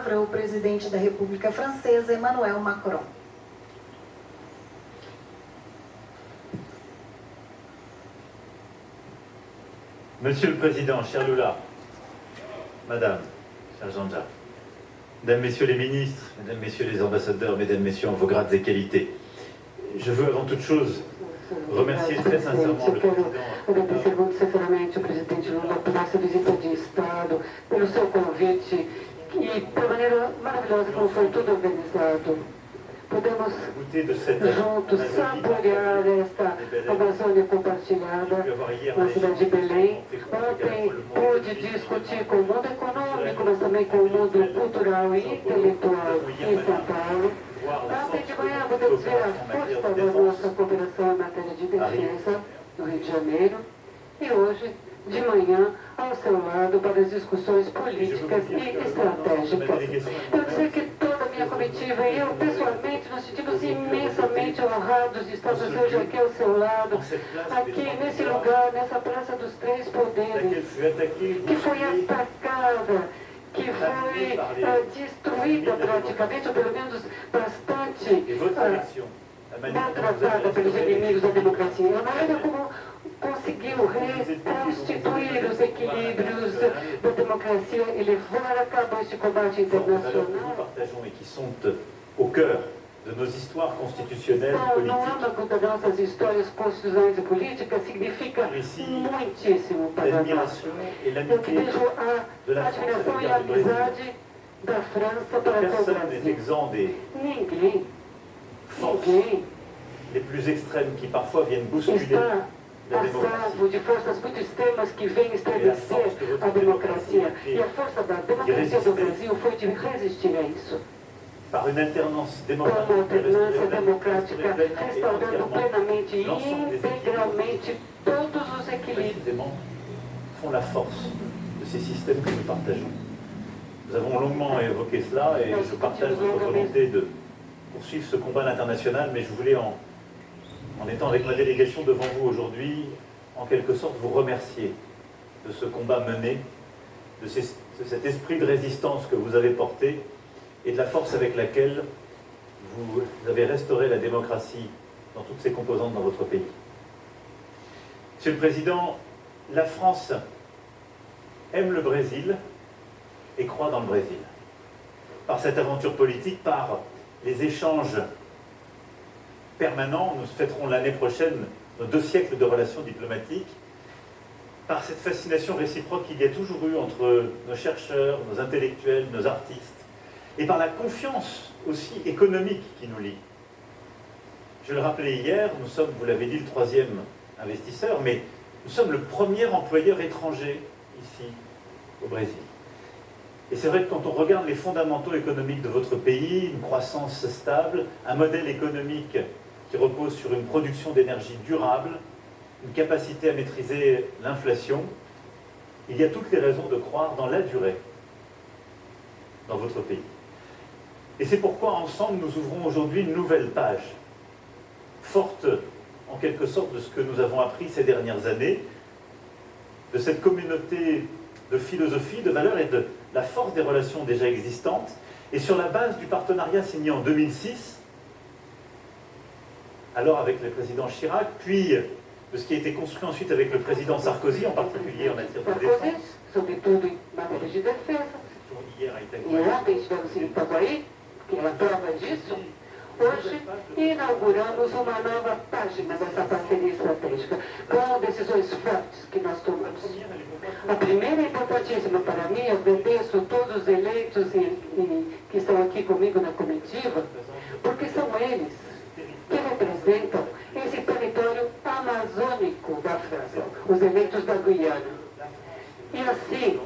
palavra o presidente da República Francesa, Emmanuel Macron. Monsieur le Président, cher Lula, Madame, cher Jean-Jacques, Mesdames, Messieurs les ministres, Mesdames, Messieurs les ambassadeurs, Mesdames, Messieurs en vos grades et qualités, je veux avant toute chose remercier très sincèrement le président. Agradecer muito sinceramente o presidente Lula por essa visita de Estado, pelo seu convite e pela maneira maravilhosa como foi tudo organizado. Podemos juntos saborear esta Amazônia compartilhada na cidade de Belém. Ontem pude discutir com o mundo econômico, mas também com o mundo cultural e intelectual em São Paulo. Ontem de manhã podemos ver a força da nossa cooperação em matéria de defesa no Rio de Janeiro. E hoje, de manhã, ao seu lado para as discussões políticas e estratégicas. Eu sei que toda a minha comitiva e eu pessoalmente nos sentimos imensamente honrados de estarmos hoje aqui ao seu lado, aqui nesse lugar, nessa Praça dos Três Poderes, que foi atacada, que foi destruída praticamente, ou pelo menos bastante maltratada pelos inimigos da democracia. A maneira como conseguiu reconstituir os equilíbrios da democracia e levar a cabo este combate internacional. De nos histoires constitutionnelles et politiques. No âmago das nossas histórias constitucionais e políticas significa muitíssimo para nós. Eu que vejo a admiração e a amizade da França para com o Brasil. Ninguém les plus extrêmes qui parfois viennent bousculer a salvo de forças muito extremas que vêm estremecer a democracia. E a força da democracia do Brasil foi de resistir a isso. Par une alternance democrática, restaurando plenamente e integralmente todos os equilíbrios. Font la force de ces systèmes que nous partageons. Nous avons longuement évoqué cela et je partage votre volonté de poursuivre ce combat international, mais je voulais, en étant avec ma délégation devant vous aujourd'hui, en quelque sorte vous remercier de ce combat mené, de cet esprit de résistance que vous avez porté, et de la force avec laquelle vous avez restauré la démocratie dans toutes ses composantes dans votre pays. Monsieur le Président, la France aime le Brésil et croit dans le Brésil. Par cette aventure politique, par les échanges permanents, nous fêterons l'année prochaine nos 2 siècles de relations diplomatiques, par cette fascination réciproque qu'il y a toujours eu entre nos chercheurs, nos intellectuels, nos artistes, et par la confiance aussi économique qui nous lie. Je le rappelais hier, nous sommes, vous l'avez dit, le 3e investisseur, mais nous sommes le premier employeur étranger ici, au Brésil. Et c'est vrai que quand on regarde les fondamentaux économiques de votre pays, une croissance stable, un modèle économique qui repose sur une production d'énergie durable, une capacité à maîtriser l'inflation, il y a toutes les raisons de croire dans la durée dans votre pays. Et c'est pourquoi, ensemble, nous ouvrons aujourd'hui une nouvelle page, forte, en quelque sorte, de ce que nous avons appris ces dernières années, de cette communauté de philosophie, de valeurs et de la force des relations déjà existantes, et sur la base du partenariat signé en 2006, alors avec le président Chirac, puis de ce qui a été construit ensuite avec le président Sarkozy, en particulier en matière de défense. Que é a prova disso, hoje inauguramos uma nova página dessa parceria estratégica, com decisões fortes que nós tomamos. A primeira é importantíssima para mim, eu agradeço todos os eleitos que estão aqui comigo na comitiva, porque são eles que representam esse território amazônico da França, os eleitos da Guiana. E assim,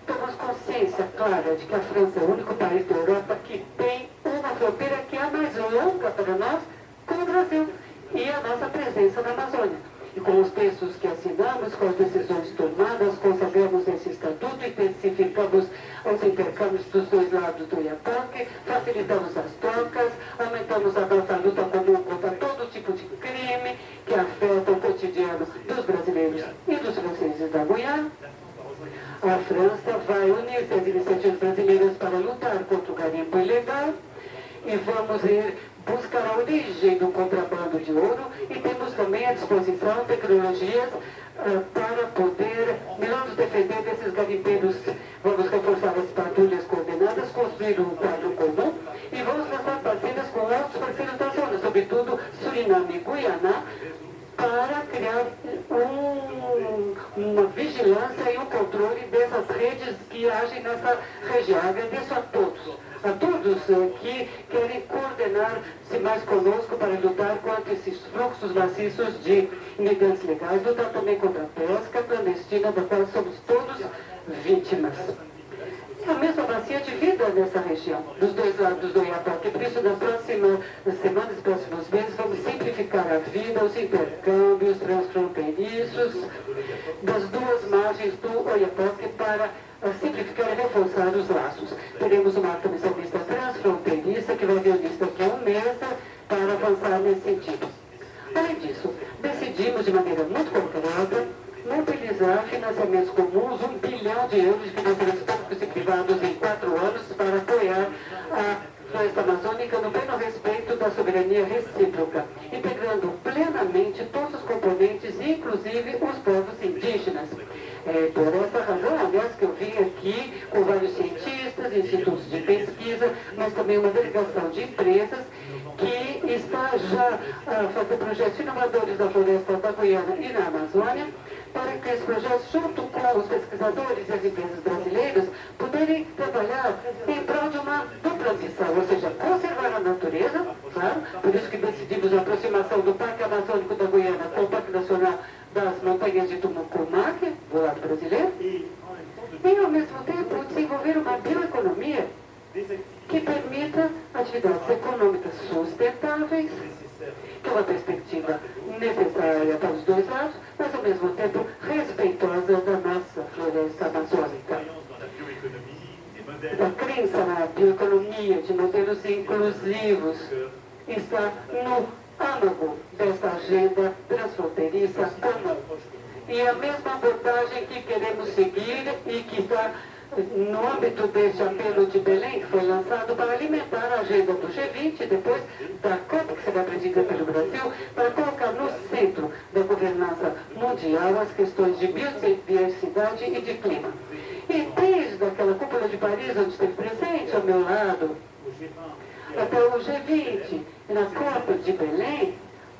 temos consciência clara de que a França é o único país da Europa que tem uma fronteira que é a mais longa para nós com o Brasil e a nossa presença na Amazônia. E com os textos que assinamos, com as decisões tomadas, consagramos esse estatuto, intensificamos os intercâmbios dos 2 lados do Iapoque, facilitamos as trocas, aumentamos a nossa luta comum contra todo tipo de crime que afeta o cotidiano dos brasileiros e dos franceses da Guiana. A França vai unir-se às iniciativas brasileiras para lutar contra o garimpo ilegal e vamos ir buscar a origem do contrabando de ouro e temos também à disposição tecnologias para poder melhor nos defender desses garimpeiros. Vamos reforçar as patrulhas coordenadas, construir um quadro comum e vamos lançar parcerias com outros parceiros da zona, sobretudo Suriname e Guianá, para criar uma vigilância e um controle dessas redes que agem nessa região. Agradeço a todos que querem coordenar-se mais conosco para lutar contra esses fluxos maciços de imigrantes legais, lutar também contra a pesca clandestina, da qual somos todos vítimas. É a mesma bacia de vida nessa região, dos dois lados do Oiapoque. Por isso, nas próximas semanas, próximos meses, vamos simplificar a vida, os intercâmbios transfronteiriços das duas margens do Oiapoque para simplificar e reforçar os laços. Teremos uma comissão mista transfronteiriça que vai reunir-se daqui a um mês para avançar nesse sentido. Além disso, decidimos de maneira muito concreta mobilizar financiamentos comuns, 1 bilhão de euros de financiamentos públicos e privados em 4 anos para apoiar a floresta amazônica no pleno respeito da soberania recíproca, integrando plenamente todos os componentes, inclusive os povos indígenas. Por essa razão, aliás, que eu vim aqui com vários cientistas, institutos de pesquisa, mas também uma delegação de empresas que está já fazendo projetos inovadores da floresta da Guiana e na Amazônia, para que esses projetos, junto com os pesquisadores e as empresas brasileiras, puderem trabalhar em prol de uma dupla missão, ou seja, conservar a natureza, claro, por isso que decidimos a aproximação do Parque Amazônico da Guiana com o Parque Nacional das Montanhas de Tumucumaque, do lado brasileiro, e, ao mesmo tempo, desenvolver uma bioeconomia que permita atividades econômicas sustentáveis, que é uma perspectiva necessária para os dois lados, mas ao mesmo tempo respeitosa da nossa floresta amazônica. A crença na bioeconomia, de modelos inclusivos, está no âmago desta agenda transfronteiriça comum. E a mesma abordagem que queremos seguir e que está no âmbito deste apelo de Belém, que foi lançado para alimentar a agenda do G20, depois da COP, que será presidida pelo Brasil, para colocar no centro da governança mundial as questões de biodiversidade e de clima. E desde aquela cúpula de Paris, onde esteve presente ao meu lado, até o G20 e na COP de Belém,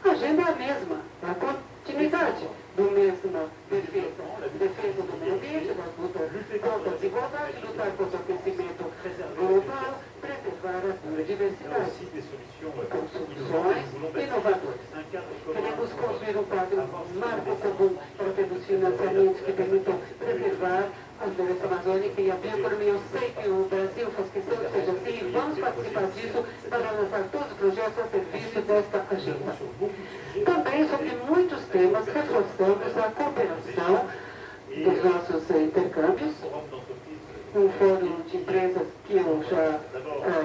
a agenda é a mesma, a continuidade do mesmo defesa do meio ambiente, das lutas contra a desigualdade, lutar contra o aquecimento global, preservar a biodiversidade, com soluções inovadoras. Queremos construir um quadro marco comum para termos financiamentos que permitam preservar a floresta amazônica e a bioeconomia. Eu sei que o Brasil faz questão que seja assim e vamos participar disso para lançar todos os projetos a serviço desta agenda. Também, sobre muitos temas, reforçamos a cooperação dos nossos intercâmbios, um fórum de empresas que eu já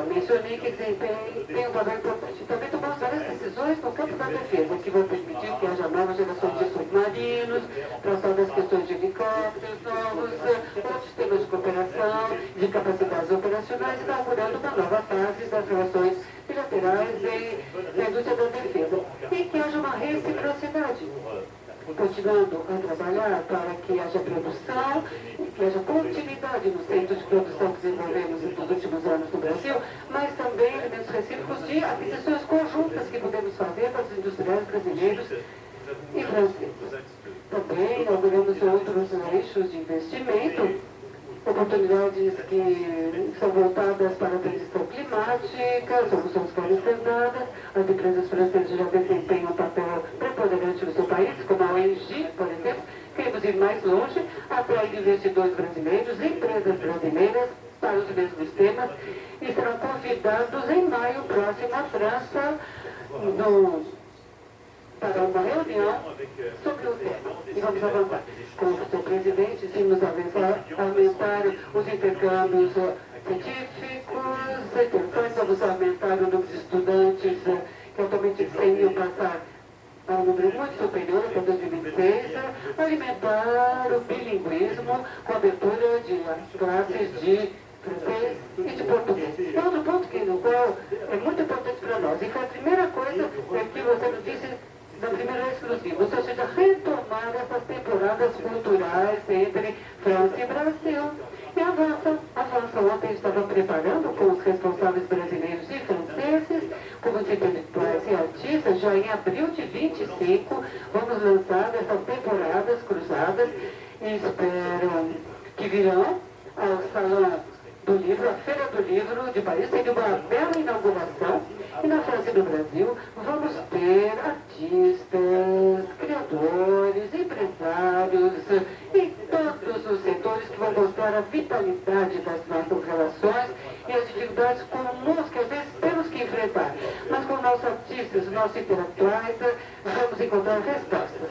mencionei, que tem um papel importante. Também tomamos várias decisões no campo da defesa, que vão permitir que haja novas gerações de submarinos, tratar das questões de helicópteros novos, outros temas de cooperação, de capacidades operacionais, inaugurando uma nova fase das relações bilaterais na indústria da defesa. E que haja uma reciprocidade, continuando a trabalhar para que haja produção e que haja continuidade nos centros de produção que desenvolvemos nos últimos anos no Brasil, mas também elementos recíprocos de aquisições conjuntas que podemos fazer para os industriais brasileiros e franceses. Também inauguramos outros eixos de investimento, oportunidades que são voltadas para a transição climática, soluções qualificadas. As empresas francesas já desempenham um papel preponderante no seu país, como a ONG, por exemplo. Queremos ir mais longe, atrair investidores brasileiros, empresas brasileiras para os mesmos temas e serão convidados em maio próximo à França para uma reunião sobre o tema. E vamos avançar. Com o seu presidente, sim, nos aumentar os intercâmbios científicos, interessante, vamos aumentar o número de estudantes que atualmente iam passar a um número muito superior até 2026, alimentar o bilinguismo com a abertura de classes de francês e de português. preparando com os responsáveis brasileiros e franceses, como de intelectuais e artistas. Já em abril de 25, vamos lançar essas temporadas cruzadas e espero que virão ao Salão do Livro, a Feira do Livro de Paris. Teve uma bela inauguração. E na França e no Brasil vamos ter artistas, criadores, empresários e todos os setores que vão mostrar a vitalidade das nossas relações e as dificuldades comuns que às vezes temos que enfrentar. Mas com nossos artistas, nossos intelectuais, vamos encontrar respostas.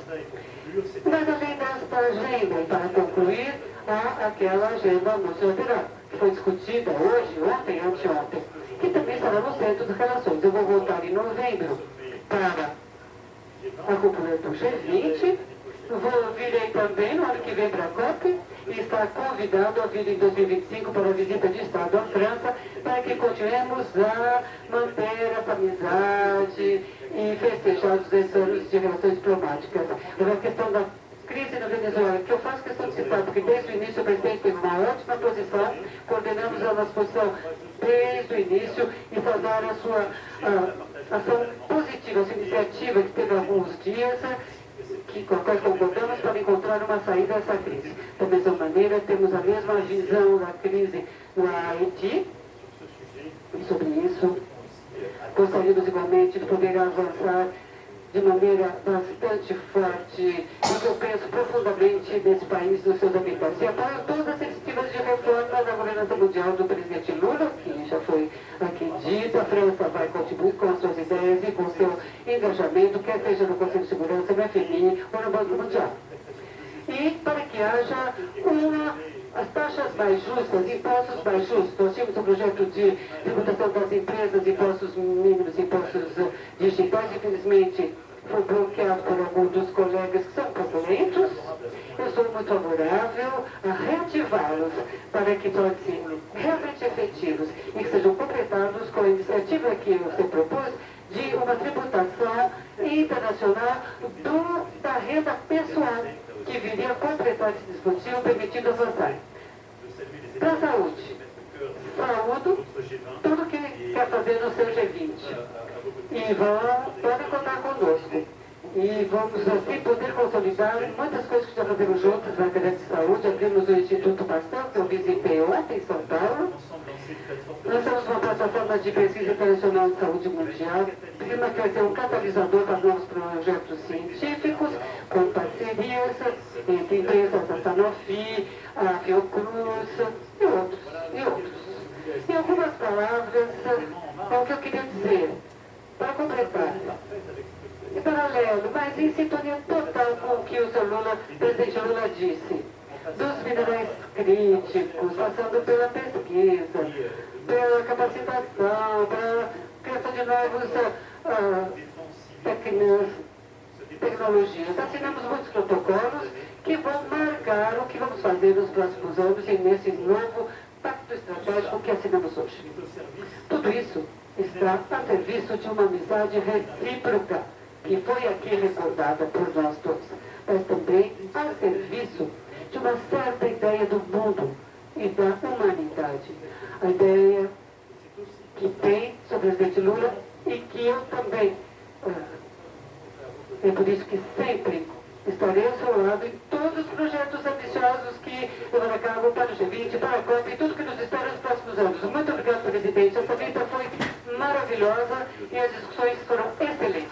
Mas além desta agenda, e para concluir, há aquela agenda multilateral, que foi discutida hoje, ontem e anteontem, que também estará no centro das relações. Eu vou voltar em novembro para a cúpula do G20, virei também no ano que vem para a COP e está convidado a vir em 2025 para a visita de Estado à França, para que continuemos a manter essa amizade e festejar os 10 anos de relações diplomáticas. A questão da crise na Venezuela, que eu faço questão de citar, porque desde o início o presidente teve uma ótima posição, coordenamos a nossa posição desde o início e saudar a sua ação positiva, a sua iniciativa que teve alguns dias, com a qual concordamos para encontrar uma saída a essa crise. Da mesma maneira, temos a mesma visão da crise no Haiti, e sobre isso gostaríamos igualmente de poder avançar de maneira bastante forte, e que eu penso profundamente nesse país, nos seus habitantes. E apoio todas as iniciativas de reforma da governança mundial do presidente Lula, que já foi aqui dito. A França vai contribuir com as suas ideias e com o seu engajamento, quer seja no Conselho de Segurança, no FMI ou no Banco Mundial. E para que haja as taxas mais justas, impostos mais justos. Nós tínhamos um projeto de tributação das empresas, impostos mínimos, impostos digitais, infelizmente foi bloqueado por alguns dos colegas que são pouco lentos. Eu sou muito favorável a reativá-los para que tornem-se realmente efetivos e que sejam completados com a iniciativa que você propôs de uma tributação internacional da renda pessoal, que viria a completar esse dispositivo, permitindo avançar. Para a saúde, saúdo tudo que quer fazer no seu G20. E podem contar conosco. E vamos assim poder consolidar muitas coisas que já fazemos juntos na área de saúde. Abrimos o Instituto Pasteur, que eu visitei ontem em São Paulo. Lançamos uma plataforma de pesquisa internacional de saúde mundial, que vai ser um catalisador para novos projetos científicos, com parcerias entre empresas, a Sanofi, a Fiocruz e outros. Em algumas palavras, é o que eu queria dizer, para completar. Em paralelo, mas em sintonia total com o que o presidente Lula disse, dos minerais críticos, passando pela pesquisa, pela capacitação, pela criação de novos tecnologias. Assinamos muitos protocolos que vão marcar o que vamos fazer nos próximos anos e nesse novo pacto estratégico que assinamos hoje. Tudo isso está a serviço de uma amizade recíproca, que foi aqui recordada por nós todos, mas também a serviço de uma certa ideia do mundo e da humanidade. A ideia que tem sobre o presidente Lula e que eu também, é por isso que sempre estarei ao seu lado em todos os projetos ambiciosos que levarão a cabo para o G20, para a COP e tudo que nos espera nos próximos anos. Muito obrigado, presidente. Essa visita foi maravilhosa e as discussões foram excelentes.